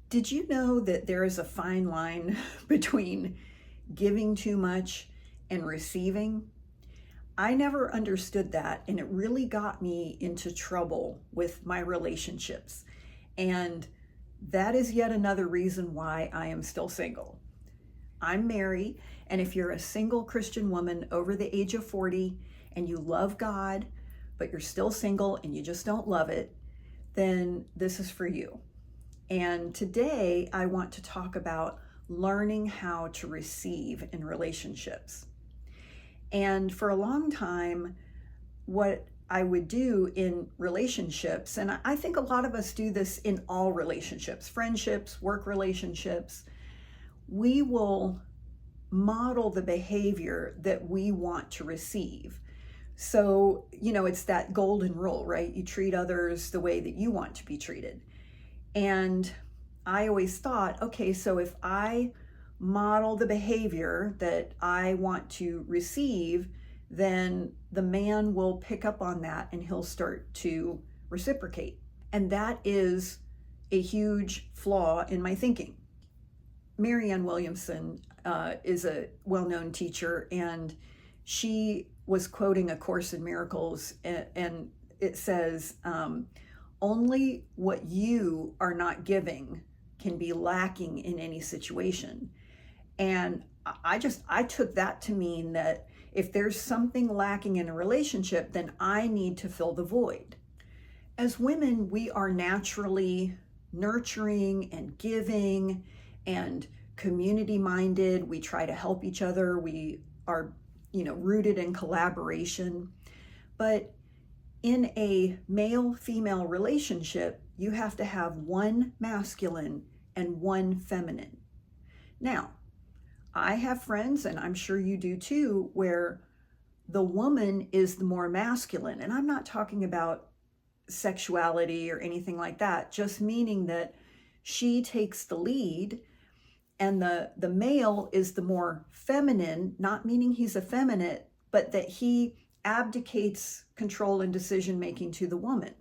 Did you know that there is a fine line between giving too much and receiving? I never understood that, and it really got me into trouble with my relationships. And that is yet another reason why I am still single. I'm Mary, and if you're a single Christian woman over the age of 40 and you love God, but you're still single and you just don't love it, then this is for you. And today I want to talk about learning how to receive in relationships. And for a long time, what I would do in relationships, and I think a lot of us do this in all relationships, friendships, work relationships, we will model the behavior that we want to receive. So, it's that golden rule, right? You treat others the way that you want to be treated. And I always thought, okay, so if I model the behavior that I want to receive, then the man will pick up on that and he'll start to reciprocate. And that is a huge flaw in my thinking. Marianne Williamson is a well-known teacher, and she was quoting A Course in Miracles, and it says, only what you are not giving can be lacking in any situation. And I took that to mean that if there's something lacking in a relationship, then I need to fill the void. As women, we are naturally nurturing and giving and community minded. We try to help each other. We are, rooted in collaboration. But in a male-female relationship, you have to have one masculine and one feminine. Now, I have friends, and I'm sure you do too, where the woman is the more masculine. And I'm not talking about sexuality or anything like that, just meaning that she takes the lead, and the male is the more feminine, not meaning he's effeminate, but that he abdicates control and decision making to the woman.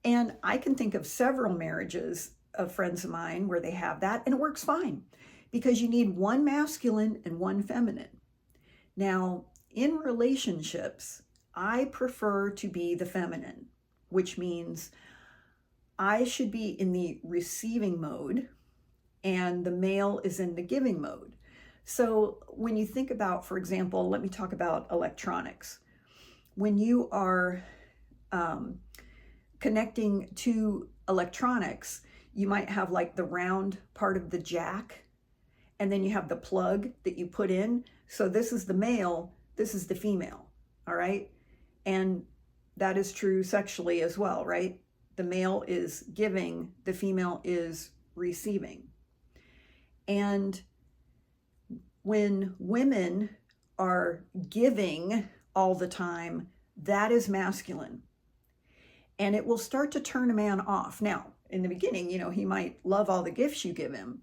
And I can think of several marriages of friends of mine where they have that, and it works fine because you need one masculine and one feminine. Now, in relationships, I prefer to be the feminine, which means I should be in the receiving mode and the male is in the giving mode. So when you think about, for example, let me talk about electronics. When you are connecting to electronics, you might have like the round part of the jack, and then you have the plug that you put in. So this is the male, this is the female, all right? And that is true sexually as well, right? The male is giving, the female is receiving. And when women are giving all the time, that is masculine. And it will start to turn a man off. Now, in the beginning, he might love all the gifts you give him,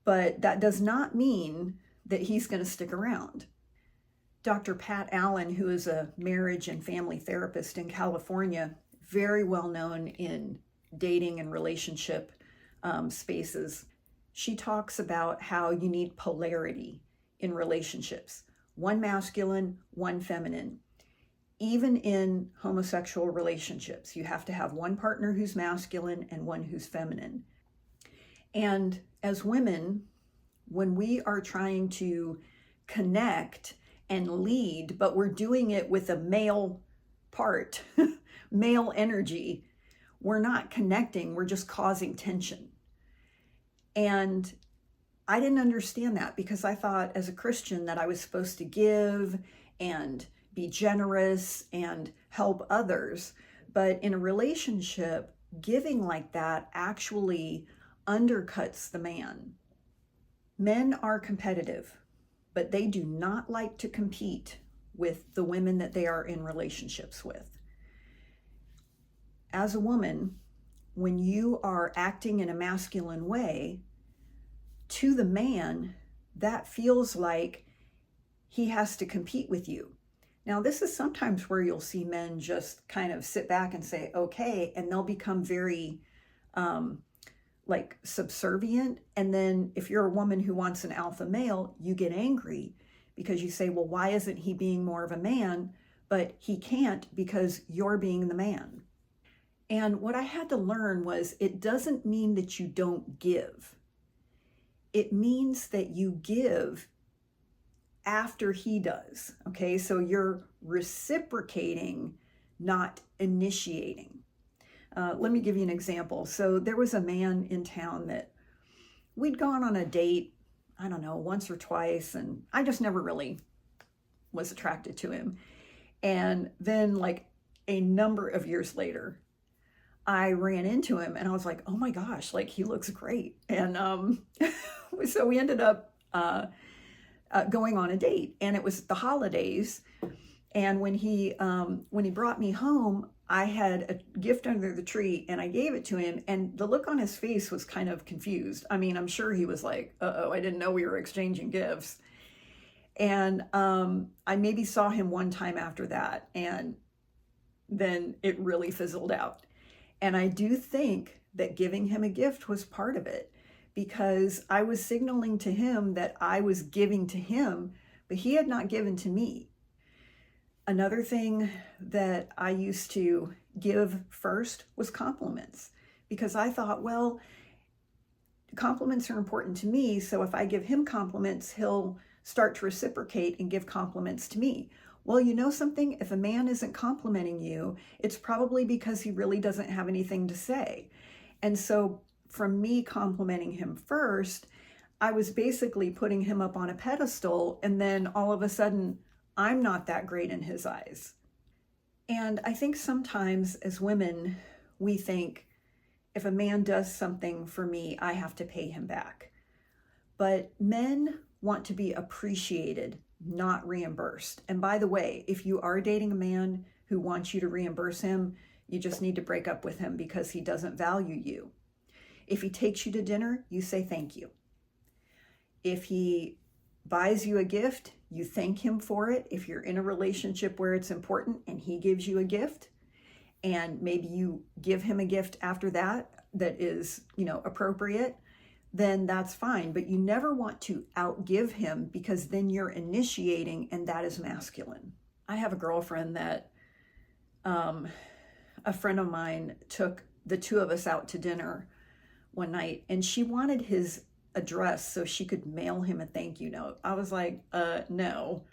but that does not mean that he's going to stick around. Dr. Pat Allen, who is a marriage and family therapist in California, very well known in dating and relationship spaces, she talks about how you need polarity in relationships. One masculine, one feminine. Even in homosexual relationships, you have to have one partner who's masculine and one who's feminine. And as women, when we are trying to connect and lead, but we're doing it with a male part, male energy, we're not connecting, we're just causing tension. And I didn't understand that because I thought as a Christian that I was supposed to give and be generous and help others. But in a relationship, giving like that actually undercuts the man. Men are competitive, but they do not like to compete with the women that they are in relationships with. As a woman, when you are acting in a masculine way, to the man, that feels like he has to compete with you. Now, this is sometimes where you'll see men just kind of sit back and say, okay, and they'll become very like subservient. And then if you're a woman who wants an alpha male, you get angry because you say, well, why isn't he being more of a man? But he can't because you're being the man. And what I had to learn was it doesn't mean that you don't give. It means that you give after he does. Okay, so you're reciprocating, not initiating. Let me give you an example. So there was a man in town that we'd gone on a date, I don't know, once or twice, and I just never really was attracted to him. And then like a number of years later, I ran into him and I was like, oh my gosh, like he looks great. And so we ended up going on a date, and it was the holidays. And when he brought me home, I had a gift under the tree and I gave it to him, and the look on his face was kind of confused. I mean, I'm sure he was like, uh-oh, I didn't know we were exchanging gifts. And I maybe saw him one time after that, and then it really fizzled out. And I do think that giving him a gift was part of it, because I was signaling to him that I was giving to him, but he had not given to me. Another thing that I used to give first was compliments, because I thought, well, compliments are important to me, so if I give him compliments, he'll start to reciprocate and give compliments to me. Well, you know something? If a man isn't complimenting you, it's probably because he really doesn't have anything to say. And so from me complimenting him first, I was basically putting him up on a pedestal, and then all of a sudden, I'm not that great in his eyes. And I think sometimes as women, we think, if a man does something for me, I have to pay him back. But men want to be appreciated, not reimbursed. And by the way, if you are dating a man who wants you to reimburse him, you just need to break up with him because he doesn't value you. If he takes you to dinner, you say thank you. If he buys you a gift, you thank him for it. If you're in a relationship where it's important and he gives you a gift, and maybe you give him a gift after that is, appropriate, then that's fine. But you never want to outgive him, because then you're initiating, and that is masculine. I have a girlfriend that a friend of mine took the two of us out to dinner one night, and she wanted his address so she could mail him a thank you note. I was like, no.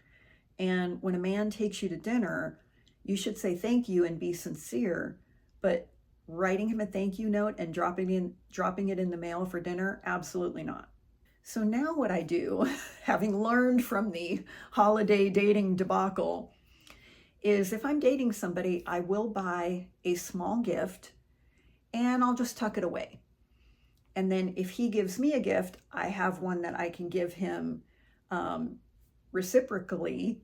And when a man takes you to dinner, you should say thank you and be sincere, but writing him a thank you note and dropping it in the mail for dinner, absolutely not. So now what I do, having learned from the holiday dating debacle, is if I'm dating somebody, I will buy a small gift and I'll just tuck it away. And then if he gives me a gift, I have one that I can give him reciprocally.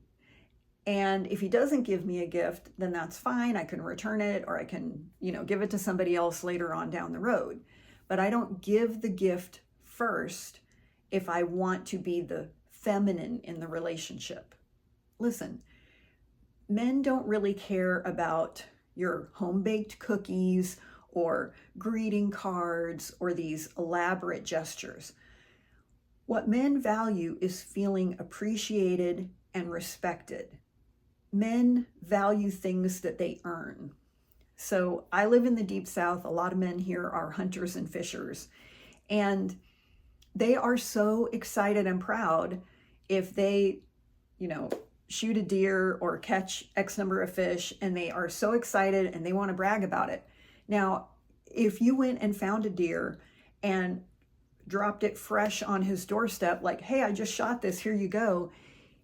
And if he doesn't give me a gift, then that's fine. I can return it, or I can, give it to somebody else later on down the road. But I don't give the gift first if I want to be the feminine in the relationship. Listen, men don't really care about your home-baked cookies or greeting cards or these elaborate gestures. What men value is feeling appreciated and respected. Men value things that they earn. So I live in the Deep South. A lot of men here are hunters and fishers, and they are so excited and proud if they, shoot a deer or catch X number of fish, and they are so excited and they want to brag about it. Now, if you went and found a deer and dropped it fresh on his doorstep, like, hey, I just shot this, here you go,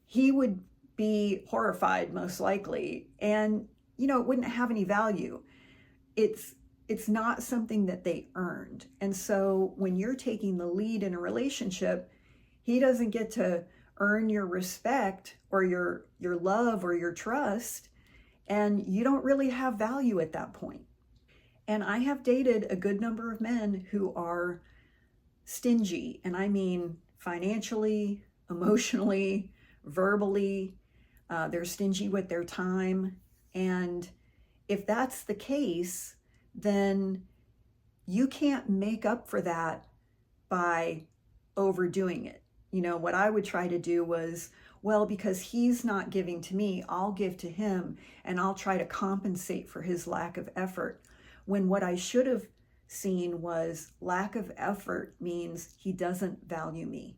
he would be horrified, most likely. And, it wouldn't have any value. It's not something that they earned. And so when you're taking the lead in a relationship, he doesn't get to earn your respect or your love or your trust, and you don't really have value at that point. And I have dated a good number of men who are stingy, and I mean financially, emotionally, verbally. They're stingy with their time. And if that's the case, then you can't make up for that by overdoing it. What I would try to do was, well, because he's not giving to me, I'll give to him and I'll try to compensate for his lack of effort. When what I should have seen was lack of effort means he doesn't value me.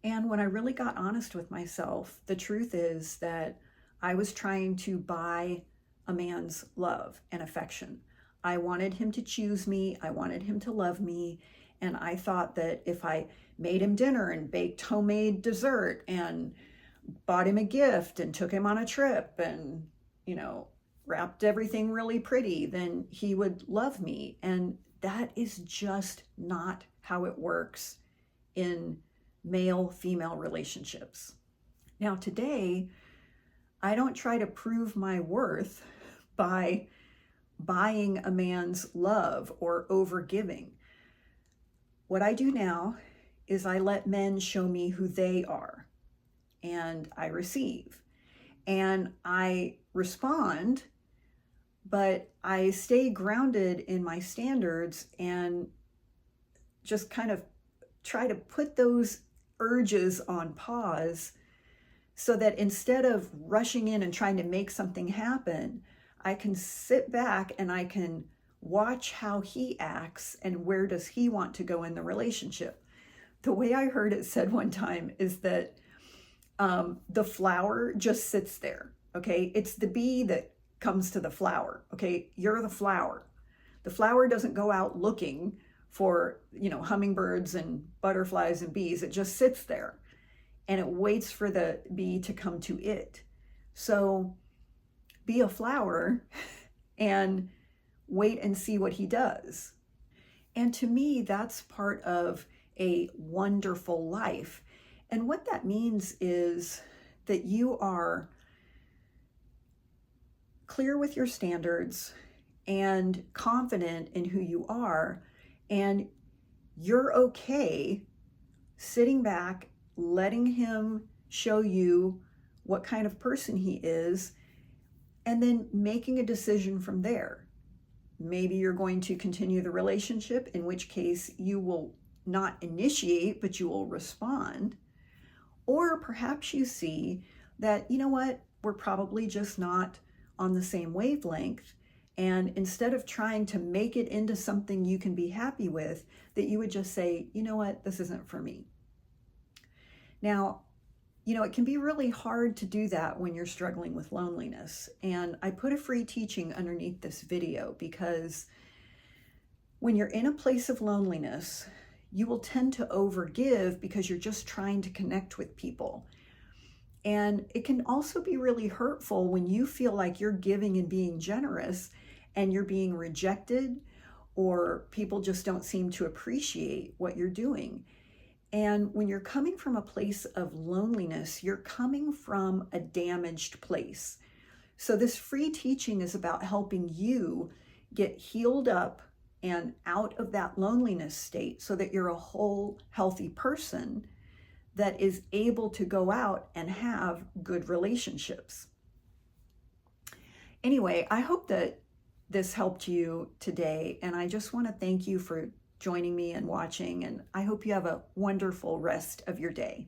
And when I really got honest with myself, the truth is that I was trying to buy a man's love and affection. I wanted him to choose me. I wanted him to love me. And I thought that if I made him dinner and baked homemade dessert and bought him a gift and took him on a trip and, wrapped everything really pretty, then he would love me. And that is just not how it works in male-female relationships. Now, today, I don't try to prove my worth by buying a man's love or overgiving. What I do now is I let men show me who they are, and I receive. And I respond, but I stay grounded in my standards and just kind of try to put those urges on pause so that instead of rushing in and trying to make something happen, I can sit back and I can watch how he acts and where does he want to go in the relationship. The way I heard it said one time is that the flower just sits there, okay? It's the bee that comes to the flower, okay? You're the flower. The flower doesn't go out looking for, hummingbirds and butterflies and bees. It just sits there and it waits for the bee to come to it. So be a flower and wait and see what he does. And to me, that's part of a wonderful life. And what that means is that you are clear with your standards and confident in who you are, and you're okay sitting back, letting him show you what kind of person he is, and then making a decision from there. Maybe you're going to continue the relationship, in which case you will not initiate, but you will respond. Or perhaps you see that, we're probably just not on the same wavelength. And instead of trying to make it into something you can be happy with, that you would just say, this isn't for me. Now, it can be really hard to do that when you're struggling with loneliness. And I put a free teaching underneath this video because when you're in a place of loneliness, you will tend to overgive because you're just trying to connect with people. And it can also be really hurtful when you feel like you're giving and being generous and you're being rejected, or people just don't seem to appreciate what you're doing. And when you're coming from a place of loneliness, you're coming from a damaged place. So this free teaching is about helping you get healed up and out of that loneliness state so that you're a whole, healthy person that is able to go out and have good relationships. Anyway, I hope that this helped you today, and I just want to thank you for joining me and watching, and I hope you have a wonderful rest of your day.